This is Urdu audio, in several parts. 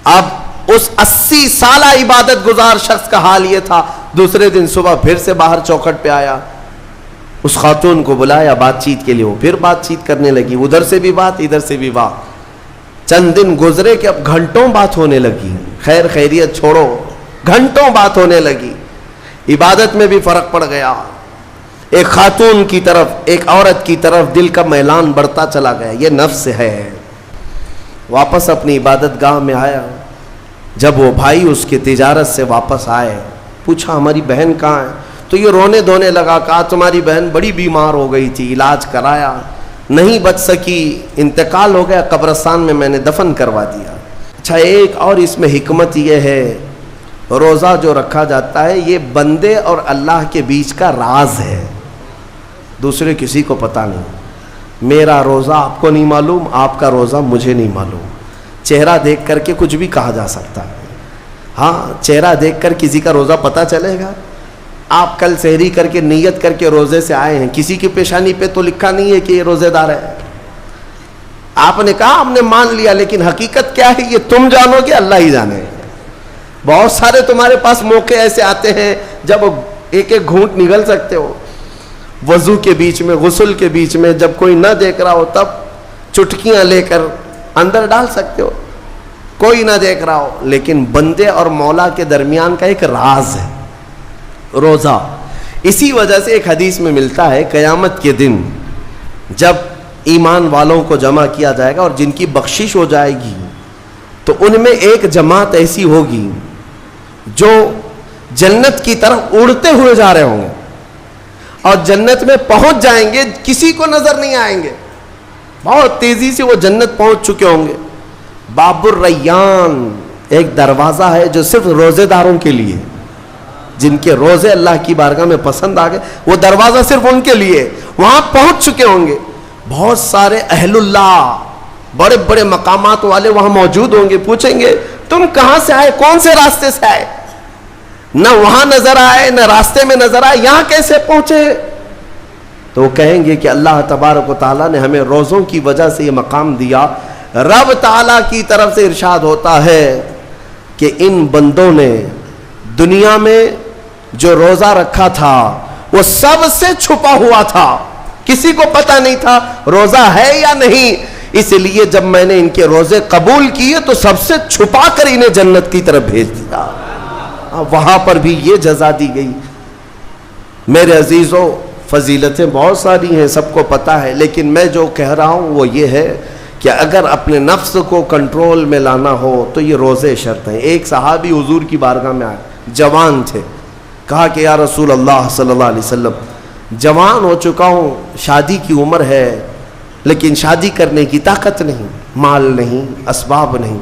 اب اس 80 سالہ عبادت گزار شخص کا حال یہ تھا، دوسرے دن صبح پھر سے باہر چوکھٹ پہ آیا، اس خاتون کو بلایا بات چیت کے لیے، وہ پھر بات چیت کرنے لگی، ادھر سے بھی بات ادھر سے بھی بات. چند دن گزرے کہ اب گھنٹوں بات ہونے لگی، خیر خیریت چھوڑو، گھنٹوں بات ہونے لگی. عبادت میں بھی فرق پڑ گیا، ایک خاتون کی طرف، ایک عورت کی طرف دل کا میلان بڑھتا چلا گیا. یہ نفس ہے. واپس اپنی عبادت گاہ میں آیا. جب وہ بھائی اس کی تجارت سے واپس آئے، پوچھا ہماری بہن کہاں ہے؟ تو یہ رونے دھونے لگا. کہا تمہاری بہن بڑی بیمار ہو گئی تھی، علاج کرایا، نہیں بچ سکی، انتقال ہو گیا، قبرستان میں میں نے دفن کروا دیا. اچھا، ایک اور اس میں حکمت یہ ہے، روزہ جو رکھا جاتا ہے یہ بندے اور اللہ کے بیچ کا راز ہے، دوسرے کسی کو پتہ نہیں. میرا روزہ آپ کو نہیں معلوم، آپ کا روزہ مجھے نہیں معلوم. چہرہ دیکھ کر کے کچھ بھی کہا جا سکتا ہے. ہاں، چہرہ دیکھ کر کسی کا روزہ پتہ چلے گا. آپ کل سحری کر کے نیت کر کے روزے سے آئے ہیں، کسی کی پیشانی پہ تو لکھا نہیں ہے کہ یہ روزے دار ہے. آپ نے کہا ہم نے مان لیا، لیکن حقیقت کیا ہے یہ تم جانو گے، اللہ ہی جانے. بہت سارے تمہارے پاس موقع ایسے آتے ہیں جب ایک ایک گھونٹ نگل سکتے ہو، وضو کے بیچ میں، غسل کے بیچ میں، جب کوئی نہ دیکھ رہا ہو تب چٹکیاں لے کر اندر ڈال سکتے ہو، کوئی نہ دیکھ رہا ہو. لیکن بندے اور مولا کے درمیان کا ایک راز ہے روزہ. اسی وجہ سے ایک حدیث میں ملتا ہے قیامت کے دن جب ایمان والوں کو جمع کیا جائے گا اور جن کی بخشش ہو جائے گی، تو ان میں ایک جماعت ایسی ہوگی جو جنت کی طرف اڑتے ہوئے جا رہے ہوں گے اور جنت میں پہنچ جائیں گے، کسی کو نظر نہیں آئیں گے، بہت تیزی سے وہ جنت پہنچ چکے ہوں گے. باب الریان ایک دروازہ ہے جو صرف روزے داروں کے لیے، جن کے روزے اللہ کی بارگاہ میں پسند آ گئے، وہ دروازہ صرف ان کے لیے. وہاں پہنچ چکے ہوں گے، بہت سارے اہل اللہ، بڑے بڑے مقامات والے وہاں موجود ہوں گے. پوچھیں گے تم کہاں سے آئے، کون سے راستے سے آئے؟ نہ وہاں نظر آئے نہ راستے میں نظر آئے، یہاں کیسے پہنچے؟ تو وہ کہیں گے کہ اللہ تبارک و تعالیٰ نے ہمیں روزوں کی وجہ سے یہ مقام دیا. رب تعالیٰ کی طرف سے ارشاد ہوتا ہے کہ ان بندوں نے دنیا میں جو روزہ رکھا تھا وہ سب سے چھپا ہوا تھا، کسی کو پتہ نہیں تھا روزہ ہے یا نہیں. اس لیے جب میں نے ان کے روزے قبول کیے تو سب سے چھپا کر انہیں جنت کی طرف بھیج دیا. وہاں پر بھی یہ جزا دی گئی. میرے عزیزوں، فضیلتیں بہت ساری ہیں، سب کو پتہ ہے، لیکن میں جو کہہ رہا ہوں وہ یہ ہے کہ اگر اپنے نفس کو کنٹرول میں لانا ہو تو یہ روزے شرط ہیں. ایک صحابی حضور کی بارگاہ میں آئے، جوان تھے. کہا کہ یا رسول اللہ صلی اللہ علیہ وسلم، جوان ہو چکا ہوں، شادی کی عمر ہے، لیکن شادی کرنے کی طاقت نہیں، مال نہیں، اسباب نہیں،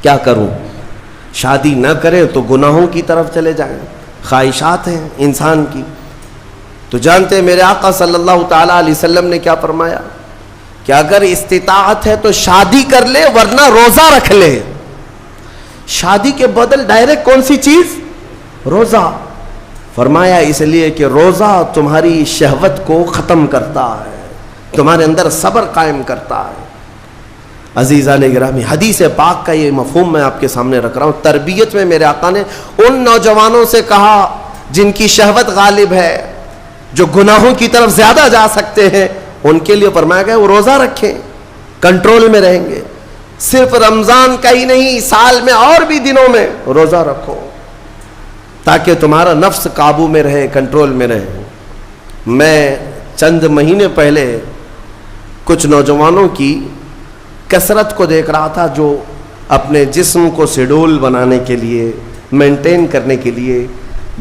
کیا کروں؟ شادی نہ کرے تو گناہوں کی طرف چلے جائیں، خواہشات ہیں انسان کی. تو جانتے ہیں میرے آقا صلی اللہ تعالیٰ علیہ وسلم نے کیا فرمایا کہ اگر استطاعت ہے تو شادی کر لے، ورنہ روزہ رکھ لے. شادی کے بدل ڈائریکٹ کون سی چیز؟ روزہ. فرمایا اس لیے کہ روزہ تمہاری شہوت کو ختم کرتا ہے، تمہارے اندر صبر قائم کرتا ہے. عزیزان گرامی، حدیث پاک کا یہ مفہوم میں آپ کے سامنے رکھ رہا ہوں. تربیت میں میرے آقا نے ان نوجوانوں سے کہا جن کی شہوت غالب ہے، جو گناہوں کی طرف زیادہ جا سکتے ہیں، ان کے لیے فرمایا گیا وہ روزہ رکھیں، کنٹرول میں رہیں گے. صرف رمضان کا ہی نہیں، سال میں اور بھی دنوں میں روزہ رکھو تاکہ تمہارا نفس قابو میں رہے، کنٹرول میں رہے. میں چند مہینے پہلے کچھ نوجوانوں کی کثرت کو دیکھ رہا تھا جو اپنے جسم کو شیڈول بنانے کے لیے، مینٹین کرنے کے لیے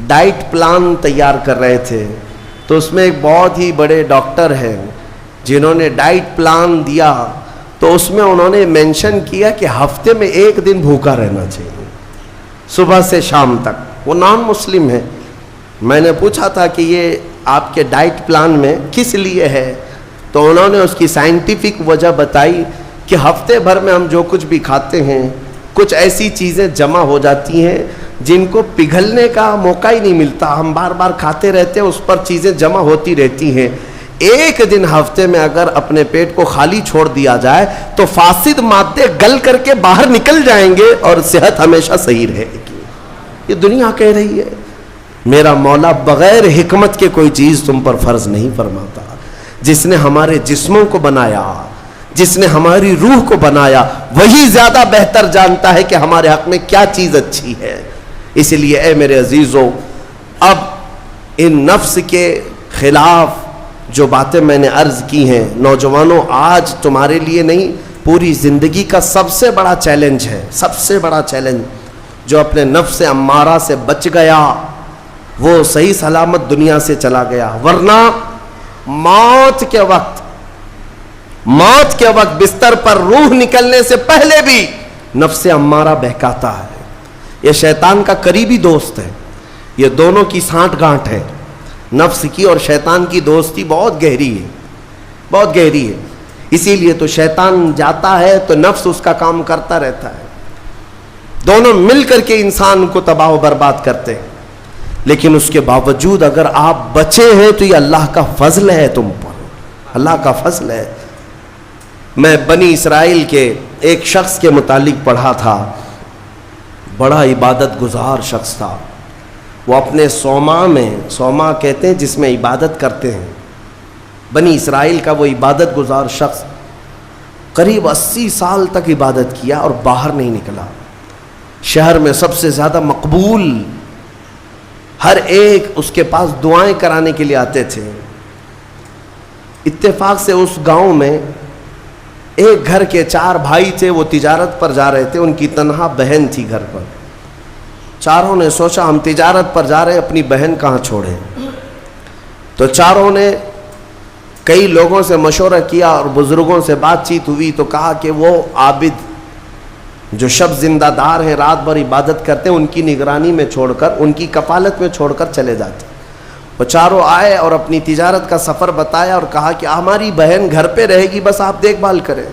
ڈائٹ پلان تیار کر رہے تھے. تو اس میں ایک بہت ہی بڑے ڈاکٹر ہیں جنہوں نے ڈائٹ پلان دیا، تو اس میں انہوں نے مینشن کیا کہ ہفتے میں ایک دن بھوکا رہنا چاہیے، صبح سے شام تک. وہ نان مسلم ہے. میں نے پوچھا تھا کہ یہ آپ کے ڈائٹ پلان میں کس لیے ہے؟ تو انہوں نے اس کی سائنٹیفک وجہ بتائی کہ ہفتے بھر میں ہم جو کچھ بھی کھاتے ہیں، کچھ ایسی چیزیں جمع ہو جاتی ہیں جن کو پگھلنے کا موقع ہی نہیں ملتا، ہم بار بار کھاتے رہتے ہیں، اس پر چیزیں جمع ہوتی رہتی ہیں. ایک دن ہفتے میں اگر اپنے پیٹ کو خالی چھوڑ دیا جائے تو فاسد مادے گل کر کے باہر نکل جائیں گے اور صحت ہمیشہ صحیح رہے گی. یہ دنیا کہہ رہی ہے. میرا مولا بغیر حکمت کے کوئی چیز تم پر فرض نہیں فرماتا. جس نے ہمارے جسموں کو بنایا، جس نے ہماری روح کو بنایا، وہی زیادہ بہتر جانتا ہے کہ ہمارے حق میں کیا چیز اچھی ہے. اس لیے اے میرے عزیزو، اب ان نفس کے خلاف جو باتیں میں نے عرض کی ہیں، نوجوانوں، آج تمہارے لیے نہیں، پوری زندگی کا سب سے بڑا چیلنج ہے، سب سے بڑا چیلنج. جو اپنے نفس امارہ سے بچ گیا وہ صحیح سلامت دنیا سے چلا گیا، ورنہ موت کے وقت بستر پر روح نکلنے سے پہلے بھی نفس امارہ بہکاتا ہے. یہ شیطان کا قریبی دوست ہے. یہ دونوں کی سانٹھ گانٹھ ہے. نفس کی اور شیطان کی دوستی بہت گہری ہے، بہت گہری ہے. اسی لیے تو شیطان جاتا ہے تو نفس اس کا کام کرتا رہتا ہے. دونوں مل کر کے انسان کو تباہ و برباد کرتے ہیں. لیکن اس کے باوجود اگر آپ بچے ہیں تو یہ اللہ کا فضل ہے تم پر، اللہ کا فضل ہے. میں بنی اسرائیل کے ایک شخص کے متعلق پڑھا تھا، بڑا عبادت گزار شخص تھا. وہ اپنے صومعہ کہتے ہیں جس میں عبادت کرتے ہیں، بنی اسرائیل کا وہ عبادت گزار شخص قریب 80 سال تک عبادت کیا اور باہر نہیں نکلا. شہر میں سب سے زیادہ مقبول، ہر ایک اس کے پاس دعائیں کرانے کے لیے آتے تھے. اتفاق سے اس گاؤں میں ایک گھر کے 4 بھائی تھے، وہ تجارت پر جا رہے تھے. ان کی تنہا بہن تھی گھر پر. چاروں نے سوچا ہم تجارت پر جا رہے ہیں، اپنی بہن کہاں چھوڑیں. تو چاروں نے کئی لوگوں سے مشورہ کیا اور بزرگوں سے بات چیت ہوئی تو کہا کہ وہ عابد جو شب زندہ دار ہیں، رات بھر عبادت کرتے ہیں، ان کی نگرانی میں چھوڑ کر، ان کی کفالت میں چھوڑ کر چلے جاتے. وہ چاروں آئے اور اپنی تجارت کا سفر بتایا اور کہا کہ ہماری بہن گھر پہ رہے گی، بس آپ دیکھ بھال کریں.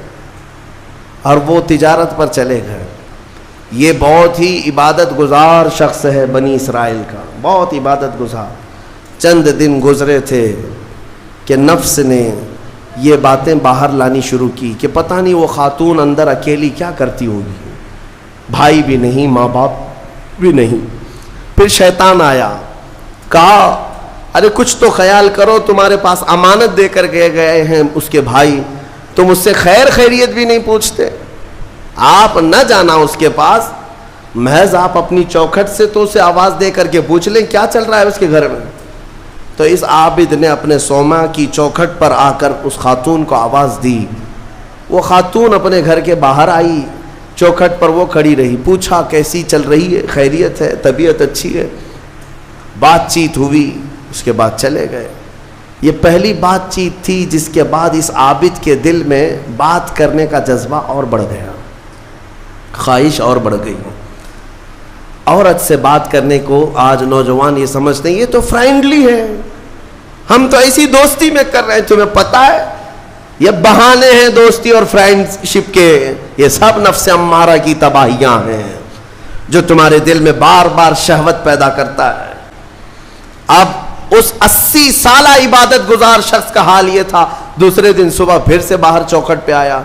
اور وہ تجارت پر چلے گئے. یہ بہت ہی عبادت گزار شخص ہے بنی اسرائیل کا، بہت عبادت گزار. چند دن گزرے تھے کہ نفس نے یہ باتیں باہر لانی شروع کی کہ پتہ نہیں وہ خاتون اندر اکیلی کیا کرتی ہوگی، بھائی بھی نہیں، ماں باپ بھی نہیں. پھر شیطان آیا، کہا ارے کچھ تو خیال کرو، تمہارے پاس امانت دے کر گئے ہیں اس کے بھائی، تم اس سے خیر خیریت بھی نہیں پوچھتے. آپ نہ جانا اس کے پاس، محض آپ اپنی چوکھٹ سے تو اسے آواز دے کر کے پوچھ لیں کیا چل رہا ہے اس کے گھر میں. تو اس عابد نے اپنے صومعہ کی چوکھٹ پر آ کر اس خاتون کو آواز دی. وہ خاتون اپنے گھر کے باہر آئی، چوکھٹ پر وہ کھڑی رہی. پوچھا کیسی چل رہی ہے، خیریت ہے، طبیعت اچھی ہے. بات چیت ہوئی، اس کے بعد چلے گئے. یہ پہلی بات چیت تھی جس کے بعد اس عابد کے دل میں بات کرنے کا جذبہ اور بڑھ گیا، خواہش اور بڑھ گئی. عورت سے بات کرنے کو آج نوجوان یہ سمجھتے ہیں یہ تو فرینڈلی ہے، ہم تو ایسی دوستی میں کر رہے ہیں. تمہیں پتہ ہے یہ بہانے ہیں دوستی اور فرینڈ شپ کے، یہ سب نفس امارہ کی تباہیاں ہیں جو تمہارے دل میں بار بار شہوت پیدا کرتا ہے. اب اس 80 سالہ عبادت گزار شخص کا حال یہ تھا. دوسرے دن صبح پھر سے باہر چوکھٹ پہ آیا،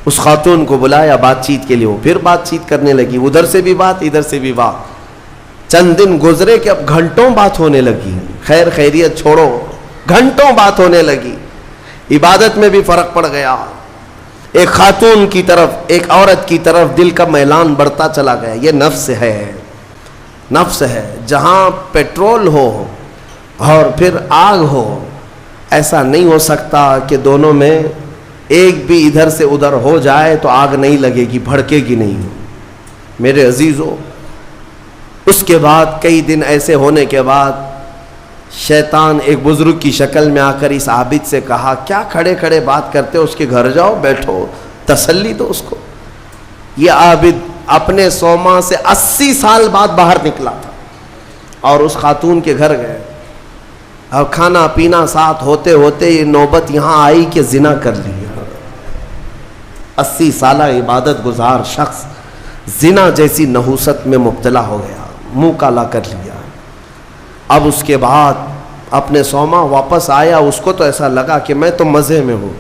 اس خاتون کو بلایا بات چیت کے لیے. وہ پھر بات چیت کرنے لگی، ادھر سے بھی بات ادھر سے بھی بات. چند دن گزرے کہ اب گھنٹوں بات ہونے لگی، خیر خیریت چھوڑو، گھنٹوں بات ہونے لگی. عبادت میں بھی فرق پڑ گیا. ایک خاتون کی طرف، ایک عورت کی طرف دل کا میلان بڑھتا چلا گیا. یہ نفس ہے، نفس ہے. جہاں پیٹرول ہو اور پھر آگ ہو، ایسا نہیں ہو سکتا کہ دونوں میں ایک بھی ادھر سے ادھر ہو جائے تو آگ نہیں لگے گی، بھڑکے گی نہیں. میرے عزیزو، اس کے بعد کئی دن ایسے ہونے کے بعد شیطان ایک بزرگ کی شکل میں آ کر اس عابد سے کہا کیا کھڑے کھڑے بات کرتے ہو، اس کے گھر جاؤ، بیٹھو، تسلی دو اس کو. یہ عابد اپنے صومعہ سے 80 سال بعد باہر نکلا تھا اور اس خاتون کے گھر گئے. اور کھانا پینا ساتھ ہوتے ہوتے یہ نوبت یہاں آئی کہ زنا کر لیا. 80 سالہ عبادت گزار شخص زنا جیسی نحوست میں مبتلا ہو گیا، منہ کالا کر لیا. اب اس کے بعد اپنے سوما واپس آیا. اس کو تو ایسا لگا کہ میں تو مزے میں ہوں,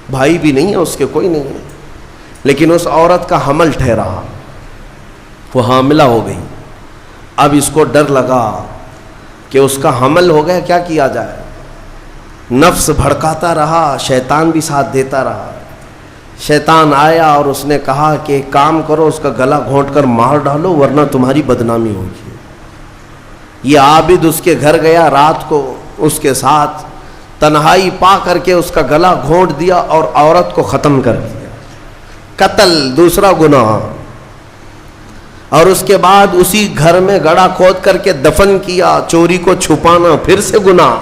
بھائی بھی نہیں ہے اس کے, کوئی نہیں ہے. لیکن اس عورت کا حمل ٹھہرا, وہ حاملہ ہو گئی. اب اس کو ڈر لگا کہ اس کا حمل ہو گیا, کیا کیا جائے. نفس بھڑکاتا رہا, شیطان بھی ساتھ دیتا رہا. شیطان آیا اور اس نے کہا کہ ایک کام کرو, اس کا گلا گھونٹ کر مار ڈالو ورنہ تمہاری بدنامی ہوگی. یہ عابد اس کے گھر گیا, رات کو اس کے ساتھ تنہائی پا کر کے اس کا گلا گھونٹ دیا اور عورت کو ختم کر دیا. قتل دوسرا گناہ. اور اس کے بعد اسی گھر میں گڑھا کھود کر کے دفن کیا. چوری کو چھپانا پھر سے گناہ.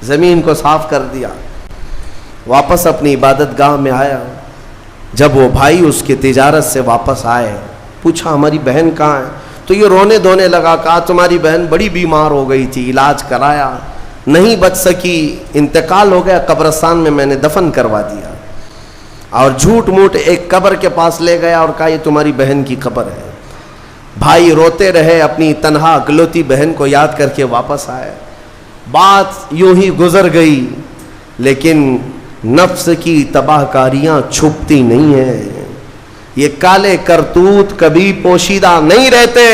زمین کو صاف کر دیا. واپس اپنی عبادت گاہ میں آیا. جب وہ بھائی اس کی تجارت سے واپس آئے, پوچھا ہماری بہن کہاں ہے, تو یہ رونے دھونے لگا. کہا تمہاری بہن بڑی بیمار ہو گئی تھی, علاج کرایا, نہیں بچ سکی, انتقال ہو گیا, قبرستان میں میں نے دفن کروا دیا. اور جھوٹ موٹ ایک قبر کے پاس لے گیا اور کہا یہ تمہاری بہن کی قبر ہے. بھائی روتے رہے, اپنی تنہا اکلوتی بہن کو یاد کر کے واپس آئے. بات یوں ہی گزر گئی, لیکن نفس کی تباہ کاریاں چھپتی نہیں ہیں. یہ کالے کرتوت کبھی پوشیدہ نہیں رہتے.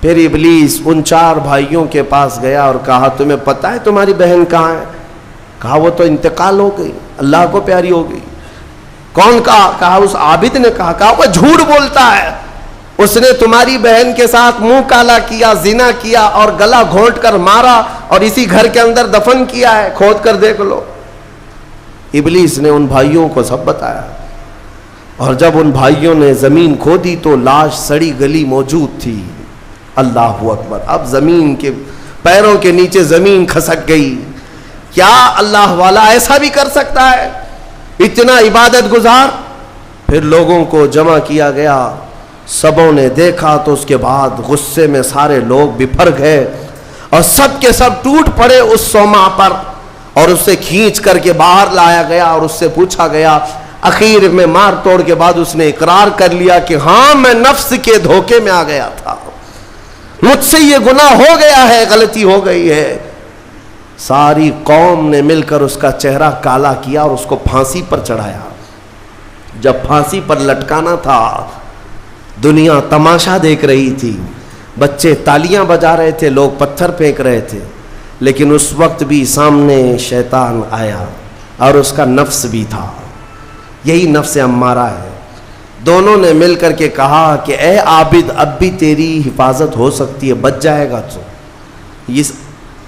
پھر ابلیس ان 4 بھائیوں کے پاس گیا اور کہا تمہیں پتہ ہے تمہاری بہن کہاں ہے؟ کہا وہ تو انتقال ہو گئی, اللہ کو پیاری ہو گئی. کون کہا؟ کہا اس عابد نے کہا. کہا وہ جھوٹ بولتا ہے, اس نے تمہاری بہن کے ساتھ منہ کالا کیا, زنا کیا اور گلا گھونٹ کر مارا اور اسی گھر کے اندر دفن کیا ہے, کھود کر دیکھ لو. ابلیس نے ان بھائیوں کو سب بتایا. اور جب ان بھائیوں نے زمین کھودی تو لاش سڑی گلی موجود تھی. اللہ اکبر. اب زمین کے پیروں کے نیچے زمین کھسک گئی. کیا اللہ والا ایسا بھی کر سکتا ہے, اتنا عبادت گزار؟ پھر لوگوں کو جمع کیا گیا. سبوں نے دیکھا تو اس کے بعد غصے میں سارے لوگ بپھر گئے اور سب کے سب ٹوٹ پڑے اس سوما پر, اور اسے کھینچ کر کے باہر لایا گیا اور اس سے پوچھا گیا. اخیر میں مار توڑ کے بعد اس نے اقرار کر لیا کہ ہاں میں نفس کے دھوکے میں آ گیا تھا, مجھ سے یہ گناہ ہو گیا ہے, غلطی ہو گئی ہے. ساری قوم نے مل کر اس کا چہرہ کالا کیا اور اس کو پھانسی پر چڑھایا. جب پھانسی پر لٹکانا تھا, دنیا تماشا دیکھ رہی تھی, بچے تالیاں بجا رہے تھے, لوگ پتھر پھینک رہے تھے. لیکن اس وقت بھی سامنے شیطان آیا اور اس کا نفس بھی تھا. یہی نفس امارہ ہے. دونوں نے مل کر کے کہا کہ اے عابد, اب بھی تیری حفاظت ہو سکتی ہے, بچ جائے گا تو, اس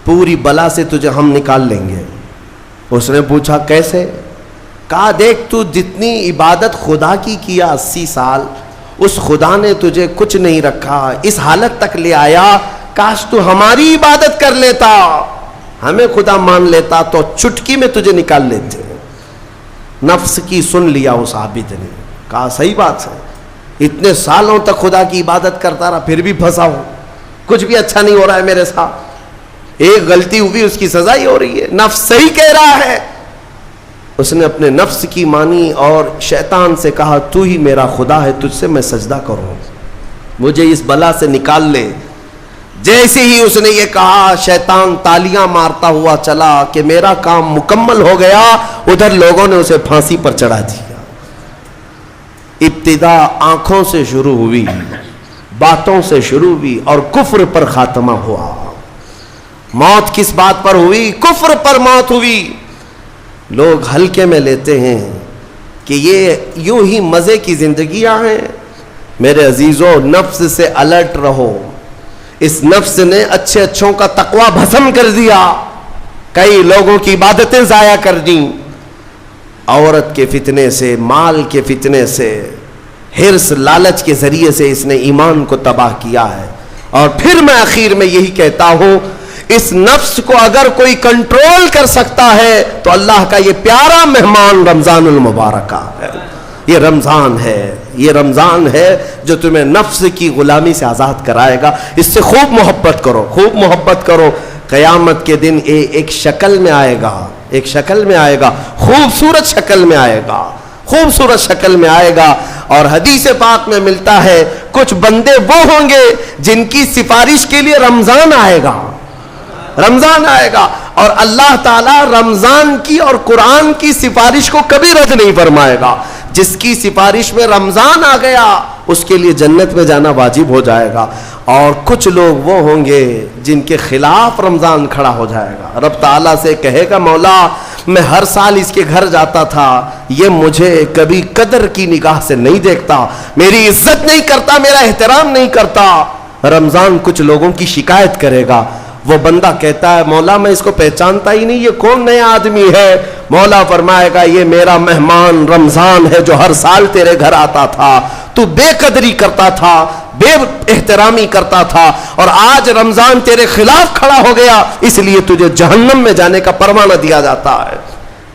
پوری بلا سے تجھے ہم نکال لیں گے. اس نے پوچھا کیسے؟ کہا دیکھ تو جتنی عبادت خدا کی کیا 80 سال, اس خدا نے تجھے کچھ نہیں رکھا, اس حالت تک لے آیا. کاش تو ہماری عبادت کر لیتا, ہمیں خدا مان لیتا تو چٹکی میں تجھے نکال لیتے. نفس کی سن لیا اس عابد نے. کہا صحیح بات ہے, اتنے سالوں تک خدا کی عبادت کرتا رہا, پھر بھی پھنسا ہوں, کچھ بھی اچھا نہیں ہو رہا ہے میرے ساتھ. ایک غلطی ہوئی, اس کی سزا ہی ہو رہی ہے. نفس صحیح کہہ رہا ہے. اس نے اپنے نفس کی مانی اور شیطان سے کہا تو ہی میرا خدا ہے, تجھ سے میں سجدہ کروں, مجھے اس بلا سے نکال لے. جیسے ہی اس نے یہ کہا, شیطان تالیاں مارتا ہوا چلا کہ میرا کام مکمل ہو گیا. ادھر لوگوں نے اسے پھانسی پر چڑھا دیا. ابتدا آنکھوں سے شروع ہوئی, باتوں سے شروع ہوئی اور کفر پر خاتمہ ہوا. موت کس بات پر ہوئی؟ کفر پر موت ہوئی. لوگ ہلکے میں لیتے ہیں کہ یہ یوں ہی مزے کی زندگیاں ہیں. میرے عزیزوں, نفس سے الرٹ رہو. اس نفس نے اچھے اچھوں کا تقوی بھسم کر دیا, کئی لوگوں کی عبادتیں ضائع کر دیں. عورت کے فتنے سے, مال کے فتنے سے, حرص لالچ کے ذریعے سے اس نے ایمان کو تباہ کیا ہے. اور پھر میں آخر میں یہی کہتا ہوں, اس نفس کو اگر کوئی کنٹرول کر سکتا ہے تو اللہ کا یہ پیارا مہمان رمضان المبارکہ ہے. یہ رمضان ہے, یہ رمضان ہے جو تمہیں نفس کی غلامی سے آزاد کرائے گا. اس سے خوب محبت کرو, خوب محبت کرو. قیامت کے دن ایک شکل میں آئے گا, ایک شکل میں آئے گا, خوبصورت شکل میں آئے گا, خوبصورت شکل میں آئے گا. اور حدیث پاک میں ملتا ہے کچھ بندے وہ ہوں گے جن کی سفارش کے لیے رمضان آئے گا. رمضان آئے گا، اور اللہ تعالیٰ رمضان کی اور قرآن کی سفارش کو کبھی رد نہیں فرمائے گا. جس کی سفارش میں رمضان آ گیا اس کے لیے جنت میں جانا واجب ہو جائے گا. اور کچھ لوگ وہ ہوں گے جن کے خلاف رمضان کھڑا ہو جائے گا. رب تعالیٰ سے کہے گا مولا میں ہر سال اس کے گھر جاتا تھا، یہ مجھے کبھی قدر کی نگاہ سے نہیں دیکھتا، میری عزت نہیں کرتا، میرا احترام نہیں کرتا. رمضان کچھ لوگوں کی شکایت کرے گا. وہ بندہ کہتا ہے مولا میں اس کو پہچانتا ہی نہیں، یہ کون نیا آدمی ہے؟ مولا فرمائے گا یہ میرا مہمان رمضان ہے جو ہر سال تیرے گھر آتا تھا، تو بے قدری کرتا تھا، بے احترامی کرتا تھا، اور آج رمضان تیرے خلاف کھڑا ہو گیا، اس لیے تجھے جہنم میں جانے کا پروانہ دیا جاتا ہے.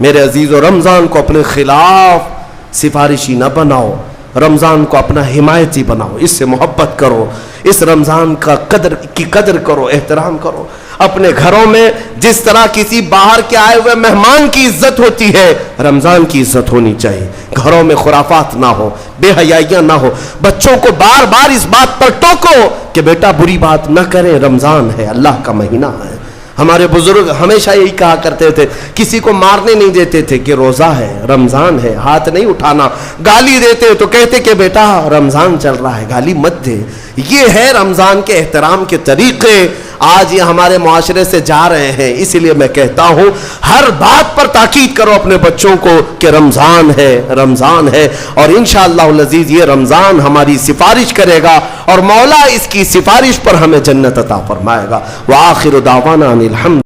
میرے عزیزو، رمضان کو اپنے خلاف سفارشی نہ بناؤ، رمضان کو اپنا حمایتی بناؤ، اس سے محبت کرو، اس رمضان کا قدر کرو، احترام کرو. اپنے گھروں میں جس طرح کسی باہر کے آئے ہوئے مہمان کی عزت ہوتی ہے، رمضان کی عزت ہونی چاہیے. گھروں میں خرافات نہ ہو، بے حیائیاں نہ ہو. بچوں کو بار بار اس بات پر ٹوکو کہ بیٹا بری بات نہ کریں، رمضان ہے، اللہ کا مہینہ ہے. ہمارے بزرگ ہمیشہ یہی کہا کرتے تھے، کسی کو مارنے نہیں دیتے تھے کہ روزہ ہے، رمضان ہے، ہاتھ نہیں اٹھانا. گالی دیتے تو کہتے کہ بیٹا رمضان چل رہا ہے، گالی مت دے. یہ ہے رمضان کے احترام کے طریقے. آج یہ ہمارے معاشرے سے جا رہے ہیں. اس لیے میں کہتا ہوں ہر بات پر تاکید کرو اپنے بچوں کو کہ رمضان ہے، رمضان ہے، اور انشاءاللہ العزیز یہ رمضان ہماری سفارش کرے گا اور مولا اس کی سفارش پر ہمیں جنت عطا فرمائے گا. وآخر دعوانا الحمد